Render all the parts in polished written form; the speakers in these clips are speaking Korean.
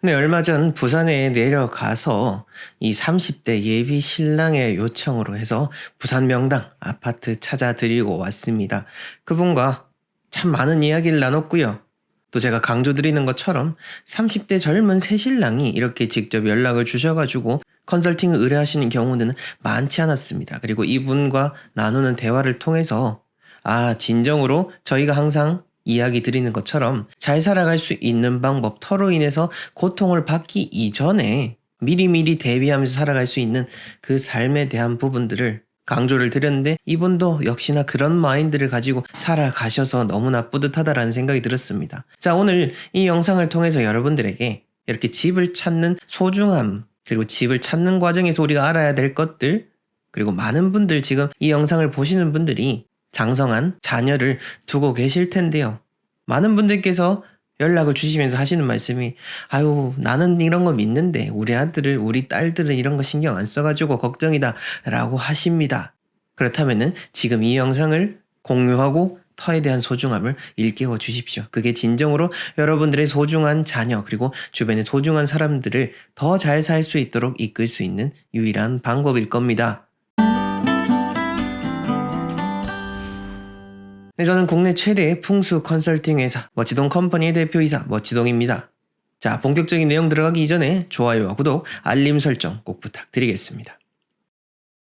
네, 얼마 전 부산에 내려가서 이 30대 예비 신랑의 요청으로 해서 부산 명당 아파트 찾아드리고 왔습니다. 그분과 참 많은 이야기를 나눴고요. 또 제가 강조드리는 것처럼 30대 젊은 새신랑이 이렇게 직접 연락을 주셔가지고 컨설팅을 의뢰하시는 경우는 많지 않았습니다. 그리고 이분과 나누는 대화를 통해서 진정으로 저희가 항상 이야기 드리는 것처럼 잘 살아갈 수 있는 방법, 터로 인해서 고통을 받기 이전에 미리미리 대비하면서 살아갈 수 있는 그 삶에 대한 부분들을 강조를 드렸는데, 이분도 역시나 그런 마인드를 가지고 살아가셔서 너무나 뿌듯하다라는 생각이 들었습니다. 자, 오늘 이 영상을 통해서 여러분들에게 이렇게 집을 찾는 소중함, 그리고 집을 찾는 과정에서 우리가 알아야 될 것들, 그리고 많은 분들 지금 이 영상을 보시는 분들이 장성한 자녀를 두고 계실 텐데요. 많은 분들께서 연락을 주시면서 하시는 말씀이 나는 이런 거 믿는데 우리 아들을, 우리 딸들은 이런 거 신경 안 써가지고 걱정이다 라고 하십니다. 그렇다면은 지금 이 영상을 공유하고 터에 대한 소중함을 일깨워 주십시오. 그게 진정으로 여러분들의 소중한 자녀, 그리고 주변의 소중한 사람들을 더 잘 살 수 있도록 이끌 수 있는 유일한 방법일 겁니다. 네, 저는 국내 최대의 풍수 컨설팅 회사 멋지동 컴퍼니의 대표이사 멋지동입니다. 자, 본격적인 내용 들어가기 이전에 좋아요와 구독, 알림 설정 꼭 부탁드리겠습니다.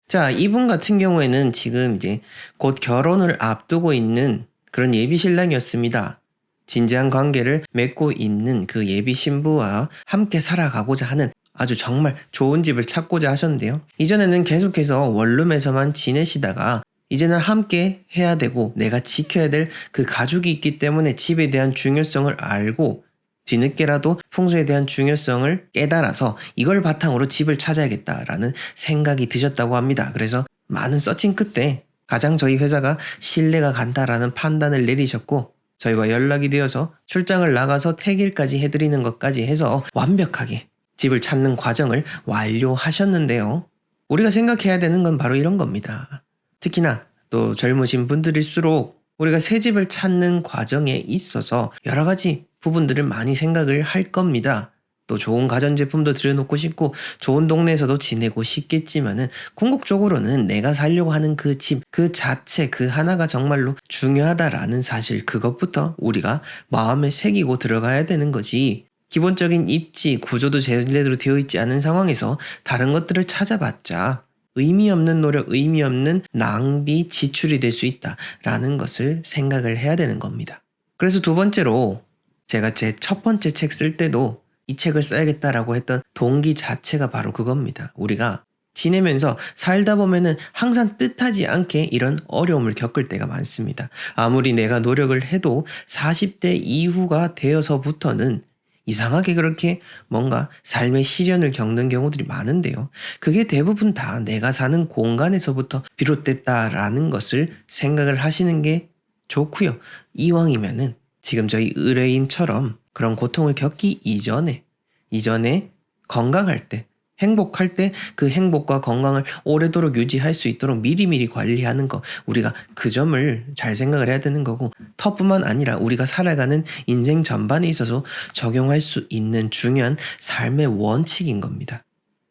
자, 이분 같은 경우에는 지금 이제 곧 결혼을 앞두고 있는 그런 예비 신랑이었습니다. 진지한 관계를 맺고 있는 그 예비 신부와 함께 살아가고자 하는 아주 정말 좋은 집을 찾고자 하셨는데요. 이전에는 계속해서 원룸에서만 지내시다가 이제는 함께 해야 되고 내가 지켜야 될 그 가족이 있기 때문에 집에 대한 중요성을 알고 뒤늦게라도 풍수에 대한 중요성을 깨달아서 이걸 바탕으로 집을 찾아야겠다라는 생각이 드셨다고 합니다. 그래서 많은 서칭 끝에 가장 저희 회사가 신뢰가 간다라는 판단을 내리셨고, 저희와 연락이 되어서 출장을 나가서 택일까지 해드리는 것까지 해서 완벽하게 집을 찾는 과정을 완료하셨는데요. 우리가 생각해야 되는 건 바로 이런 겁니다. 특히나 또 젊으신 분들일수록 우리가 새 집을 찾는 과정에 있어서 여러 가지 부분들을 많이 생각을 할 겁니다. 또 좋은 가전제품도 들여놓고 싶고 좋은 동네에서도 지내고 싶겠지만은 궁극적으로는 내가 살려고 하는 그 집, 그 자체 그 하나가 정말로 중요하다라는 사실, 그것부터 우리가 마음에 새기고 들어가야 되는 거지, 기본적인 입지, 구조도 제대로 되어 있지 않은 상황에서 다른 것들을 찾아봤자 의미 없는 노력, 의미 없는 낭비, 지출이 될 수 있다라는 것을 생각을 해야 되는 겁니다. 그래서 두 번째로 제가 제 첫 번째 책 쓸 때도 이 책을 써야겠다라고 했던 동기 자체가 바로 그겁니다. 우리가 지내면서 살다 보면은 항상 뜻하지 않게 이런 어려움을 겪을 때가 많습니다. 아무리 내가 노력을 해도 40대 이후가 되어서부터는 이상하게 그렇게 뭔가 삶의 시련을 겪는 경우들이 많은데요. 그게 대부분 다 내가 사는 공간에서부터 비롯됐다라는 것을 생각을 하시는 게 좋고요. 이왕이면은 지금 저희 의뢰인처럼 그런 고통을 겪기 이전에 건강할 때, 행복할 때 그 행복과 건강을 오래도록 유지할 수 있도록 미리미리 관리하는 거, 우리가 그 점을 잘 생각을 해야 되는 거고, 터뿐만 아니라 우리가 살아가는 인생 전반에 있어서 적용할 수 있는 중요한 삶의 원칙인 겁니다.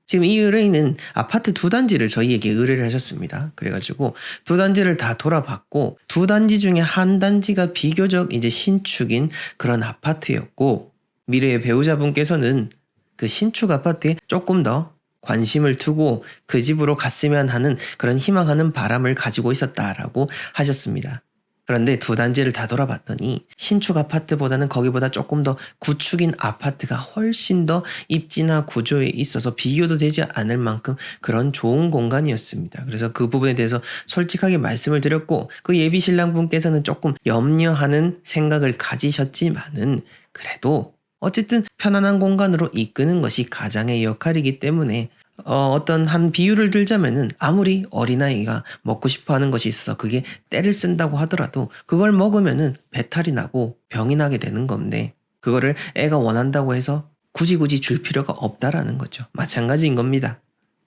지금 이 의뢰인은 아파트 2단지를 저희에게 의뢰를 하셨습니다. 그래가지고 2단지를 다 돌아봤고 2단지 중에 한 단지가 비교적 이제 신축인 그런 아파트였고, 미래의 배우자분께서는 그 신축 아파트에 조금 더 관심을 두고 그 집으로 갔으면 하는 그런 희망하는 바람을 가지고 있었다라고 하셨습니다. 그런데 2단지를 다 돌아봤더니 신축 아파트보다는 거기보다 조금 더 구축인 아파트가 훨씬 더 입지나 구조에 있어서 비교도 되지 않을 만큼 그런 좋은 공간이었습니다. 그래서 그 부분에 대해서 솔직하게 말씀을 드렸고, 그 예비 신랑분께서는 조금 염려하는 생각을 가지셨지만은 그래도 어쨌든 편안한 공간으로 이끄는 것이 가장의 역할이기 때문에 어떤 한 비유를 들자면은 아무리 어린아이가 먹고 싶어 하는 것이 있어서 그게 때를 쓴다고 하더라도 그걸 먹으면은 배탈이 나고 병이 나게 되는 건데, 그거를 애가 원한다고 해서 굳이 줄 필요가 없다라는 거죠. 마찬가지인 겁니다.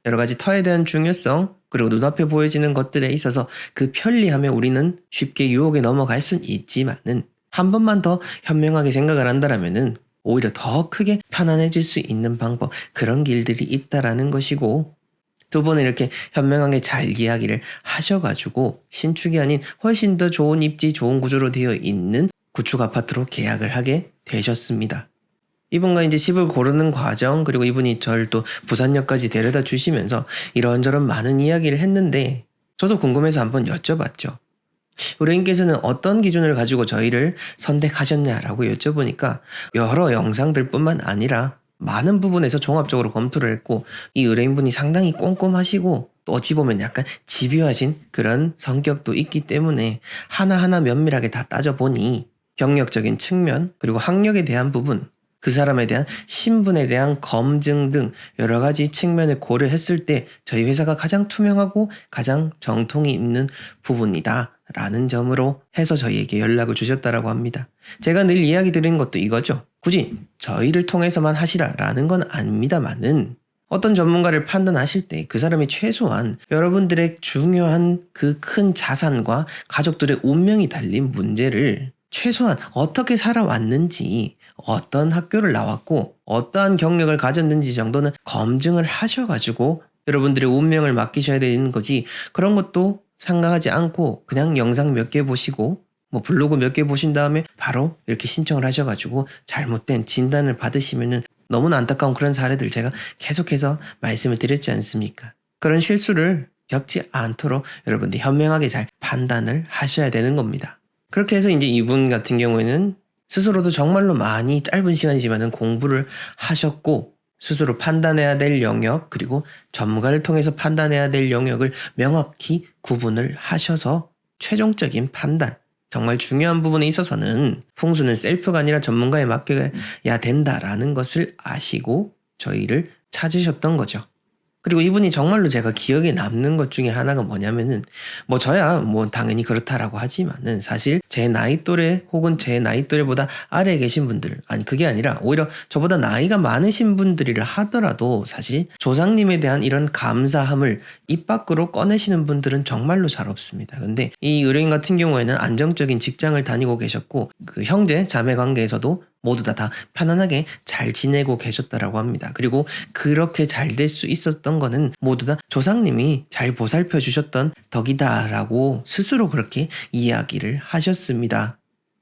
여러 가지 터에 대한 중요성, 그리고 눈앞에 보여지는 것들에 있어서 그 편리함에 우리는 쉽게 유혹에 넘어갈 순 있지만은 한 번만 더 현명하게 생각을 한다라면은 오히려 더 크게 편안해질 수 있는 방법, 그런 길들이 있다라는 것이고, 두 분은 이렇게 현명하게 잘 이야기를 하셔가지고 신축이 아닌 훨씬 더 좋은 입지, 좋은 구조로 되어 있는 구축 아파트로 계약을 하게 되셨습니다. 이분과 이제 집을 고르는 과정, 그리고 이분이 저를 또 부산역까지 데려다 주시면서 이런저런 많은 이야기를 했는데, 저도 궁금해서 한번 여쭤봤죠. 의뢰인께서는 어떤 기준을 가지고 저희를 선택하셨냐라고 여쭤보니까 여러 영상들 뿐만 아니라 많은 부분에서 종합적으로 검토를 했고, 이 의뢰인분이 상당히 꼼꼼하시고 또 어찌 보면 약간 집요하신 그런 성격도 있기 때문에 하나하나 면밀하게 다 따져보니 경력적인 측면, 그리고 학력에 대한 부분, 그 사람에 대한 신분에 대한 검증 등 여러 가지 측면을 고려했을 때 저희 회사가 가장 투명하고 가장 정통이 있는 부분이다 라는 점으로 해서 저희에게 연락을 주셨다라고 합니다. 제가 늘 이야기 드리는 것도 이거죠. 굳이 저희를 통해서만 하시라라는 건 아닙니다만은, 어떤 전문가를 판단하실 때 그 사람이 최소한 여러분들의 중요한 그 큰 자산과 가족들의 운명이 달린 문제를 최소한 어떻게 살아왔는지, 어떤 학교를 나왔고 어떠한 경력을 가졌는지 정도는 검증을 하셔가지고 여러분들의 운명을 맡기셔야 되는 거지, 그런 것도 생각하지 않고 그냥 영상 몇 개 보시고 뭐 블로그 몇 개 보신 다음에 바로 이렇게 신청을 하셔가지고 잘못된 진단을 받으시면은 너무나 안타까운 그런 사례들 제가 계속해서 말씀을 드렸지 않습니까? 그런 실수를 겪지 않도록 여러분들이 현명하게 잘 판단을 하셔야 되는 겁니다. 그렇게 해서 이제 이분 같은 경우에는 스스로도 정말로 많이 짧은 시간이지만은 공부를 하셨고, 스스로 판단해야 될 영역, 그리고 전문가를 통해서 판단해야 될 영역을 명확히 구분을 하셔서 최종적인 판단, 정말 중요한 부분에 있어서는 풍수는 셀프가 아니라 전문가에 맡겨야 된다라는 것을 아시고 저희를 찾으셨던 거죠. 그리고 이분이 정말로 제가 기억에 남는 것 중에 하나가 뭐냐면은, 뭐 저야 뭐 당연히 그렇다라고 하지만은 사실 제 나이 또래 혹은 제 나이 또래보다 아래에 계신 분들, 아니 그게 아니라 오히려 저보다 나이가 많으신 분들이라 하더라도 사실 조상님에 대한 이런 감사함을 입 밖으로 꺼내시는 분들은 정말로 잘 없습니다. 근데 이 의뢰인 같은 경우에는 안정적인 직장을 다니고 계셨고, 그 형제 자매 관계에서도 모두 다 편안하게 잘 지내고 계셨다라고 합니다. 그리고 그렇게 잘 될 수 있었던 거는 모두 다 조상님이 잘 보살펴 주셨던 덕이다라고 스스로 그렇게 이야기를 하셨습니다.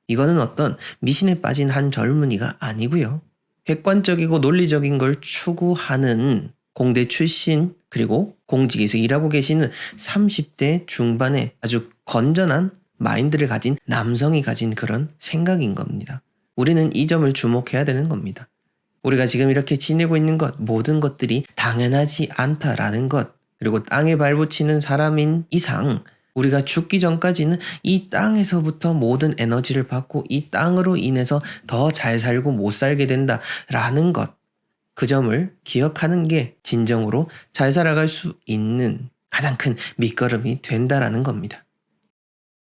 이거는 어떤 미신에 빠진 한 젊은이가 아니고요. 객관적이고 논리적인 걸 추구하는 공대 출신, 그리고 공직에서 일하고 계시는 30대 중반의 아주 건전한 마인드를 가진 남성이 가진 그런 생각인 겁니다. 우리는 이 점을 주목해야 되는 겁니다. 우리가 지금 이렇게 지내고 있는 것, 모든 것들이 당연하지 않다라는 것, 그리고 땅에 발붙이는 사람인 이상 우리가 죽기 전까지는 이 땅에서부터 모든 에너지를 받고 이 땅으로 인해서 더 잘 살고 못 살게 된다라는 것, 그 점을 기억하는 게 진정으로 잘 살아갈 수 있는 가장 큰 밑거름이 된다라는 겁니다.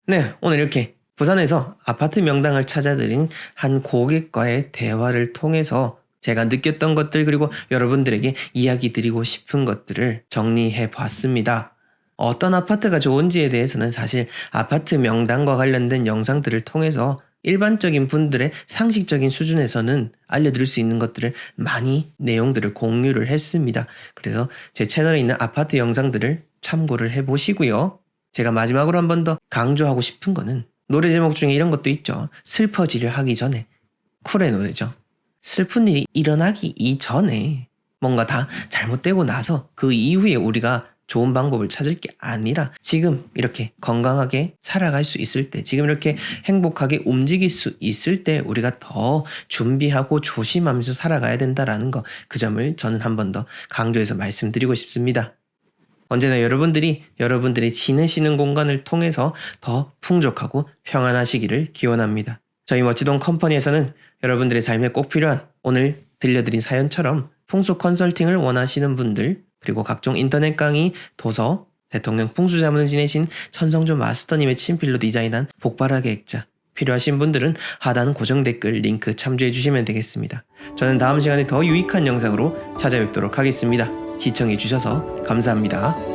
네, 오늘 이렇게 부산에서 아파트 명당을 찾아드린 한 고객과의 대화를 통해서 제가 느꼈던 것들, 그리고 여러분들에게 이야기 드리고 싶은 것들을 정리해 봤습니다. 어떤 아파트가 좋은지에 대해서는 사실 아파트 명당과 관련된 영상들을 통해서 일반적인 분들의 상식적인 수준에서는 알려드릴 수 있는 것들을 많이 내용들을 공유를 했습니다. 그래서 제 채널에 있는 아파트 영상들을 참고를 해보시고요. 제가 마지막으로 한 번 더 강조하고 싶은 거는, 노래 제목 중에 이런 것도 있죠. 슬퍼지려 하기 전에. 쿨의 노래죠. 슬픈 일이 일어나기 이전에 뭔가 다 잘못되고 나서 그 이후에 우리가 좋은 방법을 찾을 게 아니라 지금 이렇게 건강하게 살아갈 수 있을 때, 지금 이렇게 행복하게 움직일 수 있을 때 우리가 더 준비하고 조심하면서 살아가야 된다라는 거, 그 점을 저는 한 번 더 강조해서 말씀드리고 싶습니다. 언제나 여러분들이 지내시는 공간을 통해서 더 풍족하고 평안하시기를 기원합니다. 저희 멋지동 컴퍼니에서는 여러분들의 삶에 꼭 필요한 오늘 들려드린 사연처럼 풍수 컨설팅을 원하시는 분들, 그리고 각종 인터넷 강의, 도서, 대통령 풍수 자문을 지내신 천성조 마스터님의 친필로 디자인한 복발화 계획자, 필요하신 분들은 하단 고정 댓글 링크 참조해 주시면 되겠습니다. 저는 다음 시간에 더 유익한 영상으로 찾아뵙도록 하겠습니다. 시청해 주셔서 감사합니다.